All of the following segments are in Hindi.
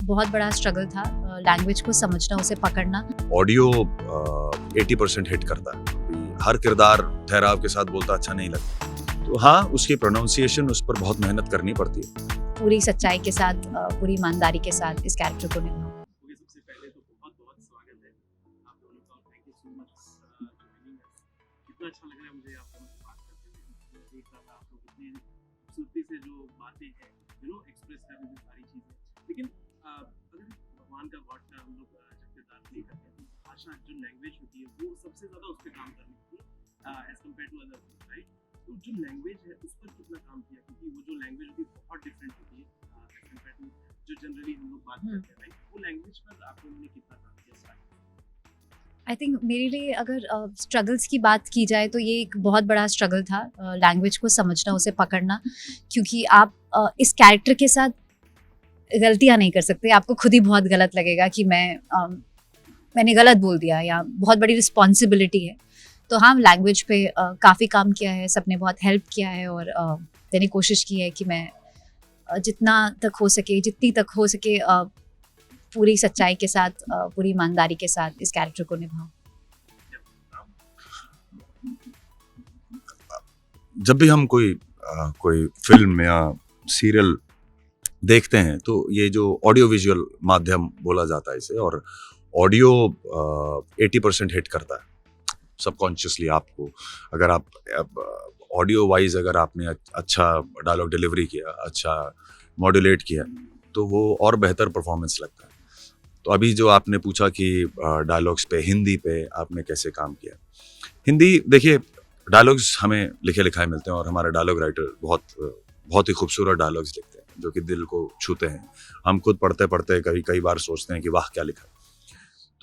बहुत बड़ा स्ट्रगल था लैंग्वेज को समझना, उसे पकड़ना। ऑडियो 80% हिट करता है। हर किरदार ठहराव के साथ बोलता अच्छा नहीं लगता, तो हाँ उसकी प्रोनाउंसिएशन, उस पर बहुत मेहनत करनी पड़ती है। पूरी सच्चाई के साथ, पूरी ईमानदारी के साथ इस कैरेक्टर को निभाऊं। सबसे पहले तो बहुत बहुत स्वागत है आप दोनों का, thank you so much joining us. कितना अच्छा लग रहा है मुझे आप दोनों से बात करते हुए। देख रहा था आप लोग इतनी खूबसूरती से जो बातें हैं एक्सप्रेस कर रहे हैं सारी चीज़ें। लेकिन अगर भगवान का गॉड का हम लोग जब किरदार प्ले करते हैं तो भाषा जो लैंग्वेज होती है वो सबसे ज़्यादा उस पर काम करनी होती है as compared to other things, right? तो जो लैंग्वेज है उस पर कितना काम किया, क्योंकि वो जो लैंग्वेज होती है बहुत डिफरेंट होती है एज कम्पेयर टू जो जनरली हम लोग बात करते हैं, राइट? वो लैंग्वेज पर आप लोगों ने कितना काम किया स्टार्ट? आई थिंक मेरे लिए अगर स्ट्रगल्स की बात की जाए तो ये एक बहुत बड़ा स्ट्रगल था लैंग्वेज को समझना, उसे पकड़ना, क्योंकि आप इस कैरेक्टर के साथ गलतियां नहीं कर सकते। आपको खुद ही बहुत गलत लगेगा कि मैंने गलत बोल दिया, या बहुत बड़ी रिस्पॉन्सिबिलिटी है। तो हाँ, लैंग्वेज पे काफ़ी काम किया है, सबने बहुत हेल्प किया है, और मैंने कोशिश की है कि मैं जितना तक हो सके, जितनी तक हो सके पूरी सच्चाई के साथ, पूरी ईमानदारी के साथ इस कैरेक्टर को निभाऊं। जब भी हम कोई फिल्म या सीरियल देखते हैं तो ये जो ऑडियो विजुअल माध्यम बोला जाता है इसे, और ऑडियो 80% हिट करता है सबकॉन्शियसली। आपको अगर आप ऑडियो वाइज अगर आपने अच्छा डायलॉग डिलीवरी किया, अच्छा मॉड्यूलेट किया, तो वो और बेहतर परफॉर्मेंस लगता है। तो अभी जो आपने पूछा कि डायलॉग्स पे, हिंदी पे आपने कैसे काम किया। हिंदी देखिए, डायलॉग्स हमें लिखे लिखाए मिलते हैं और हमारे डायलॉग राइटर बहुत ही खूबसूरत डायलॉग्स लिखते हैं जो कि दिल को छूते हैं। हम खुद पढ़ते पढ़ते कई बार सोचते हैं कि वाह क्या लिखा।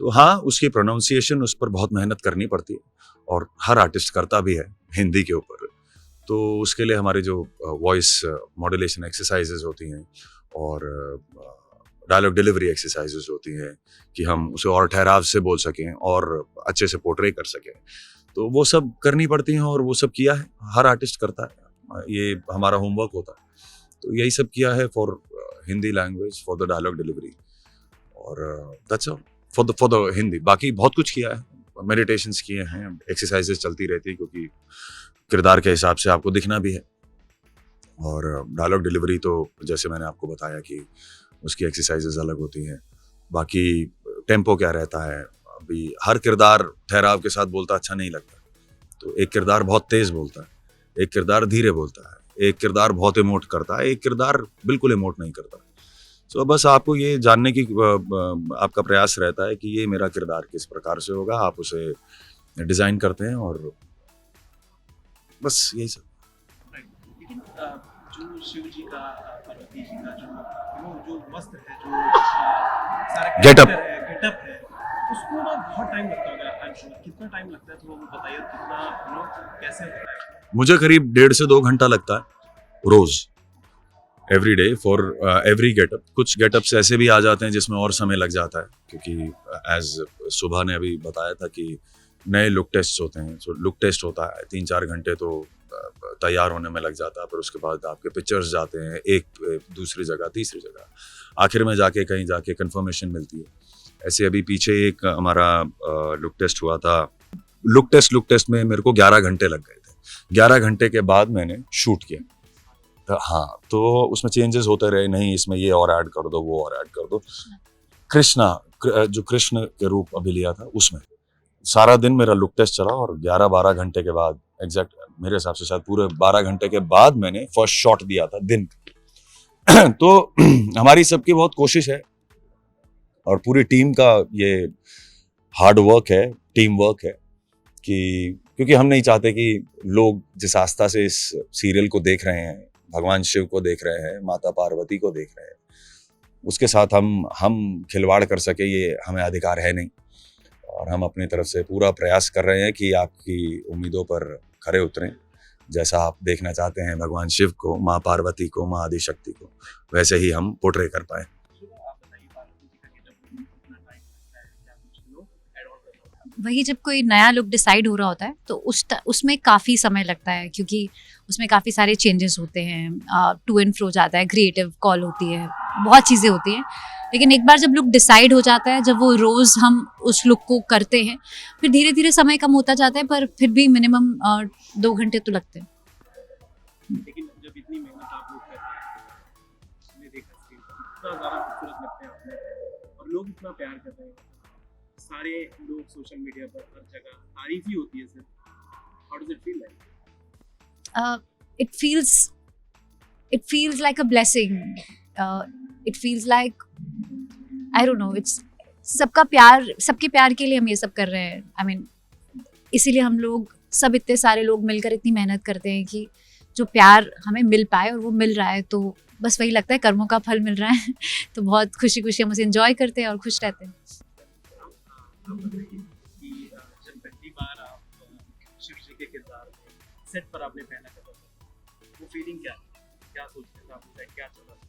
तो हाँ, उसकी प्रोनाउंसिएशन, उस पर बहुत मेहनत करनी पड़ती है, और हर आर्टिस्ट करता भी है हिंदी के ऊपर। तो उसके लिए हमारी जो वॉइस मॉड्यूलेशन एक्सरसाइजेज होती हैं और डायलॉग डिलीवरी एक्सरसाइजेज होती हैं कि हम उसे और ठहराव से बोल सकें और अच्छे से पोर्ट्रे कर सकें, तो वो सब करनी पड़ती हैं, और वो सब किया है। हर आर्टिस्ट करता है, ये हमारा होमवर्क होता है। तो यही सब किया है for Hindi language, for the dialogue delivery, और that's all for the Hindi. बाकी बहुत कुछ किया है, मेडिटेशंस किए हैं, एक्सरसाइजेज चलती रहती है, क्योंकि किरदार के हिसाब से आपको दिखना भी है। और डायलॉग डिलीवरी तो जैसे मैंने आपको बताया कि उसकी एक्सरसाइजेज अलग होती हैं। बाकी टेम्पो क्या रहता है, अभी हर किरदार ठहराव के साथ बोलता अच्छा नहीं लगता। तो एक किरदार बहुत तेज बोलता है, एक किरदार धीरे बोलता है, एक किरदार बहुत इमोट करता है, एक किरदार बिल्कुल इमोट नहीं करता। सो बस आपको ये जानने की आपका प्रयास रहता है कि ये मेरा किरदार किस प्रकार से होगा। आप उसे डिजाइन करते हैं, और बस यही सब। लेकिन जो शिव जी का, पार्वती जी का जो वस्त्र है, जो सारा Getup गेटअप है, उसको ना बहुत टाइम लगता होगा। I am sure. कितना टाइम लगता है, थोड़ा वो बताइए, कितना कैसे होता है? मुझे करीब 1.5 से 2 घंटा लगता है रोज, every day, for every getup. कुछ गेटअप्स ऐसे भी आ जाते हैं जिसमें और समय लग जाता है, क्योंकि एज सुबह ने अभी बताया था कि नए लुक टेस्ट होते हैं। सो लुक टेस्ट होता है 3-4 घंटे तो तैयार होने में लग जाता है। फिर उसके बाद आपके पिक्चर्स जाते हैं एक दूसरी जगह, तीसरी जगह, आखिर में जाके कहीं जाके कंफर्मेशन मिलती है। ऐसे अभी पीछे एक हमारा लुक टेस्ट हुआ था। लुक टेस्ट में मेरे को 11 घंटे लग गए थे। 11 घंटे के बाद मैंने शूट किया। तो हाँ, तो उसमें चेंजेस होते रहे, नहीं इसमें ये और ऐड कर दो, वो और ऐड कर दो। जो कृष्ण के रूप अभी लिया था, उसमें सारा दिन मेरा लुक टेस्ट चला, और 11-12 घंटे के बाद, एग्जैक्ट मेरे हिसाब से शायद पूरे 12 घंटे के बाद मैंने फर्स्ट शॉट दिया था दिन का। तो हमारी सबकी बहुत कोशिश है, और पूरी टीम का ये हार्ड वर्क है, टीम वर्क है, क्योंकि हम नहीं चाहते कि लोग जिस आस्था से इस सीरियल को देख रहे हैं, भगवान शिव को देख रहे हैं, माता पार्वती को देख रहे हैं, उसके साथ हम खिलवाड़ कर सके, ये हमें अधिकार है नहीं। और हम अपनी तरफ से पूरा प्रयास कर रहे हैं कि आपकी उम्मीदों पर खरे उतरें। जैसा आप देखना चाहते हैं भगवान शिव को, माँ पार्वती को, माँ आदिशक्ति को, वैसे ही हम पोर्ट्रे कर पाए। वही, जब कोई नया लुक डिसाइड हो रहा होता है तो उसमें काफ़ी समय लगता है, क्योंकि उसमें काफ़ी सारे चेंजेस होते हैं, टू एंड फ्रो जाता है, क्रिएटिव कॉल होती है, बहुत चीज़ें होती हैं। लेकिन एक बार जब लुक डिसाइड हो जाता है, जब वो रोज़ हम उस लुक को करते हैं, फिर धीरे धीरे समय कम होता जाता है, पर फिर भी मिनिमम 2 घंटे तो लगते हैं। लेकिन जब इतनी मेहनत आप लोग कर रहे हैं, हमने देखा स्क्रीन पर इतना ज़्यादा खूबसूरत लगते हैं अपने, और लोग इतना प्यार कर रहे हैं, सारे लोग सोशल मीडिया पर हर जगह तारीफ ही होती है सिर्फ। How does it feel like? It feels like a blessing. It feels like, I don't know, it's सबके प्यार के लिए हम ये सब कर रहे हैं। I mean, इसीलिए हम लोग सब इतने सारे लोग मिलकर इतनी मेहनत करते हैं कि जो प्यार हमें मिल पाए, और वो मिल रहा है, तो बस वही लगता है कर्मों का फल मिल रहा है। तो बहुत खुशी खुशी हम उसे एंजॉय करते हैं और खुश रहते हैं। आप बताइए कि जब पहली बार आप शिव जी के किरदार में सेट पर आपने पहना कदम रखा, वो फीलिंग क्या थी? क्या सोचते थे आप उस टाइम, क्या चल रहा था?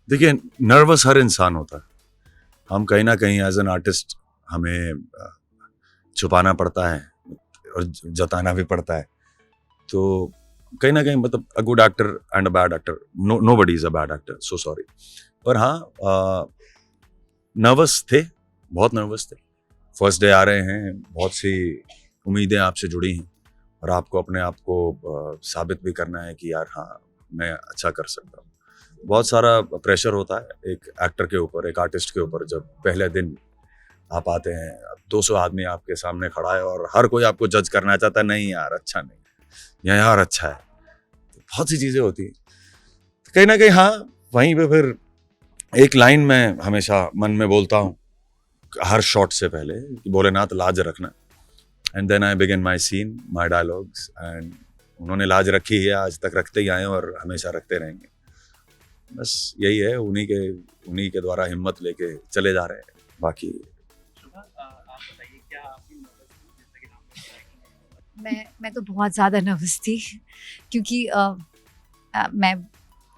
देखिए, नर्वस हर इंसान होता है। हम कहीं ना कहीं एज एन आर्टिस्ट हमें छुपाना पड़ता है और जताना भी पड़ता है। तो कहीं ना कहीं मतलब a good actor and a bad actor, nobody is a bad actor, so sorry. पर हाँ, नर्वस थे, बहुत नर्वस थे। फर्स्ट डे आ रहे हैं, बहुत सी उम्मीदें आपसे जुड़ी हैं, और आपको अपने आप को साबित भी करना है कि यार हाँ, मैं अच्छा कर सकता हूँ। बहुत सारा प्रेशर होता है एक एक्टर के ऊपर, एक आर्टिस्ट के ऊपर। जब पहले दिन आप आते हैं, 200 आदमी आपके सामने खड़ा है और हर कोई आपको जज करना चाहता है, नहीं यार अच्छा नहीं, या यार अच्छा है। तो बहुत सी चीज़ें होती हैं। तो कहीं ना कहीं हाँ, वहीं पे फिर एक लाइन मैं हमेशा मन में बोलता हूँ हर शॉट से पहले कि भोलेनाथ लाज रखना, and then I begin my scene, my dialogues. And उन्होंने लाज रखी है, आज तक रखते ही आए हैं और हमेशा रखते रहेंगे। बस यही है, उन्हीं के द्वारा हिम्मत लेके चले जा रहे हैं। बाकी शुभा, आप बताइए क्या आपकी नर्वस थी, जैसा कि आपने बताया कि मैं तो बहुत ज़्यादा नर्वस थी, क्योंकि मैं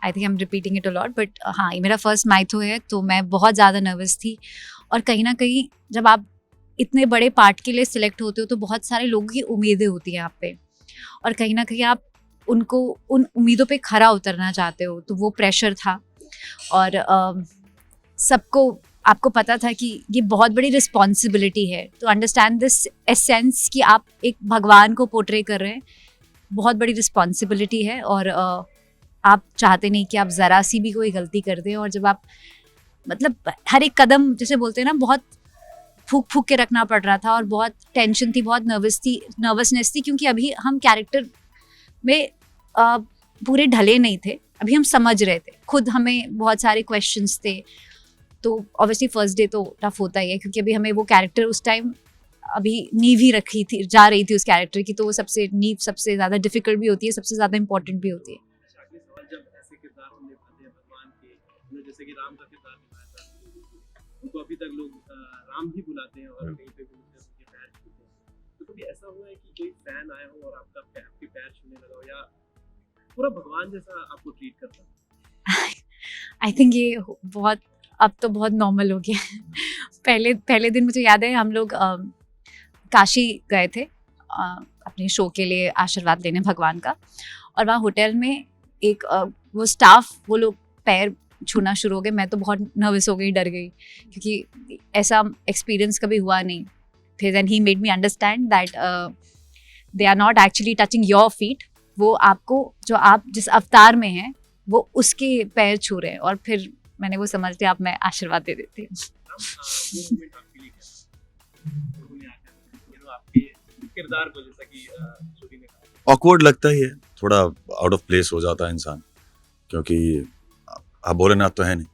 I think I am repeating it a lot, but हाँ, ये मेरा फर्स्ट माइथो है, तो मैं बहुत ज़्यादा नर्वस थी। और कहीं ना कहीं जब आप इतने बड़े पार्ट के लिए सिलेक्ट होते हो, तो बहुत सारे लोगों की उम्मीदें होती हैं आप पे, और कहीं ना कहीं आप उनको उन उम्मीदों पे खरा उतरना चाहते हो, तो वो प्रेशर था। और सबको आपको पता था कि ये बहुत बड़ी रिस्पॉन्सिबिलिटी है, तो अंडरस्टैंड दिस एसेंस कि आप एक भगवान को पोर्ट्रे कर रहे हैं, बहुत बड़ी रिस्पॉन्सिबिलिटी है। और आप चाहते नहीं कि आप ज़रा सी भी कोई गलती कर दें, और जब आप मतलब हर एक कदम, जैसे बोलते हैं ना, बहुत फूक के रखना पड़ रहा था, और बहुत टेंशन थी, बहुत नर्वसनेस थी, क्योंकि अभी हम कैरेक्टर में पूरे ढले नहीं थे, अभी हम समझ रहे थे खुद, हमें बहुत सारे क्वेश्चंस थे। तो ऑब्वियसली फर्स्ट डे तो टफ होता ही है, क्योंकि अभी हमें वो कैरेक्टर उस टाइम अभी नींव ही रखी थी, जा रही थी उस कैरेक्टर की, तो वो नींव सबसे ज़्यादा डिफिकल्ट भी होती है, सबसे ज़्यादा इंपॉर्टेंट भी होती है। अच्छा, अगले सवाल, जब ऐसे किरदार हम निभाते हैं भगवान के, हमने जैसे कि राम का किरदार निभाया था, उनको अभी तक लोग राम ही बुलाते हैं, और कहीं पे भी उनके पैर छूते हैं। तो कभी ऐसा हुआ है कि कोई फैन आया हो और आपके पैर छूने लगा हो, या पूरा भगवान जैसा आपको ट्रीट करता हो? आई थिंक ये बहुत, अब तो बहुत नॉर्मल हो गया है। पहले दिन मुझे याद है, हम लोग काशी गए थे अपने शो के लिए आशीर्वाद लेने भगवान का, और वहाँ होटल में एक वो स्टाफ, वो लोग पैर छूना शुरू हो गए। मैं तो बहुत नर्वस हो गई, डर गई, क्योंकि ऐसा एक्सपीरियंस कभी हुआ नहीं। फिर then he made me understand that they are not actually touching your feet, वो आपको, जो आप जिस अवतार में हैं, वो उसके पैर छू रहे हैं। और फिर मैंने वो समझ लिया, अब मैं आशीर्वाद दे देती हूँ। वो मोमेंट आपके लिए कैसा था? उन्होंने आकर आपके किरदार को, जैसा कि श्रुति ने कहा, ऑकवर्ड लगता ही है, थोड़ा आउट ऑफ प्लेस हो जाता है इंसान, क्योंकि आप भोलेनाथ तो है नहीं,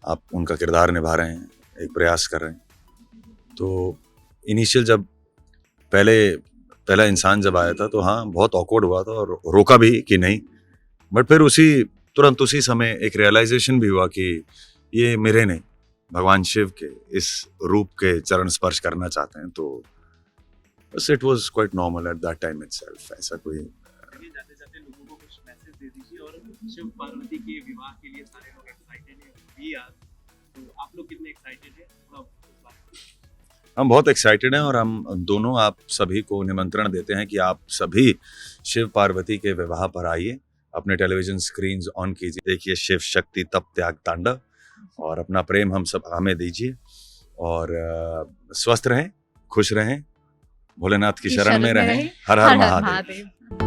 आप उनका किरदार निभा रहे हैं, एक प्रयास कर रहे हैं। तो इनिशियल जब पहला इंसान जब आया था, तो हाँ बहुत ऑकवर्ड हुआ था, और रोका भी कि नहीं। बट फिर तुरंत उसी समय एक रियलाइजेशन भी हुआ कि ये मेरे नहीं, भगवान शिव के इस रूप के चरण स्पर्श करना चाहते हैं। तो बस it was quite normal at that time itself. ऐसा कोई जाते जाते लोगों को कुछ मैसेज दे दीजिए, और शिव पार्वती के विवाह के लिए सारे लोग एक्साइटेड हैं भी आज, तो आप लोग कितने एक्साइटेड हैं? थोड़ा उस बारे में। हम बहुत एक्साइटेड हैं, और हम दोनों आप सभी को निमंत्रण देते हैं कि आप सभी शिव पार्वती के विवाह पर आइए, अपने टेलीविजन स्क्रीन्स ऑन कीजिए, देखिए शिव शक्ति तप त्याग तांडव, और अपना प्रेम हमें दीजिए और स्वस्थ रहें, खुश रहें, भोलेनाथ की शरण में रहें। हर हर महादेव।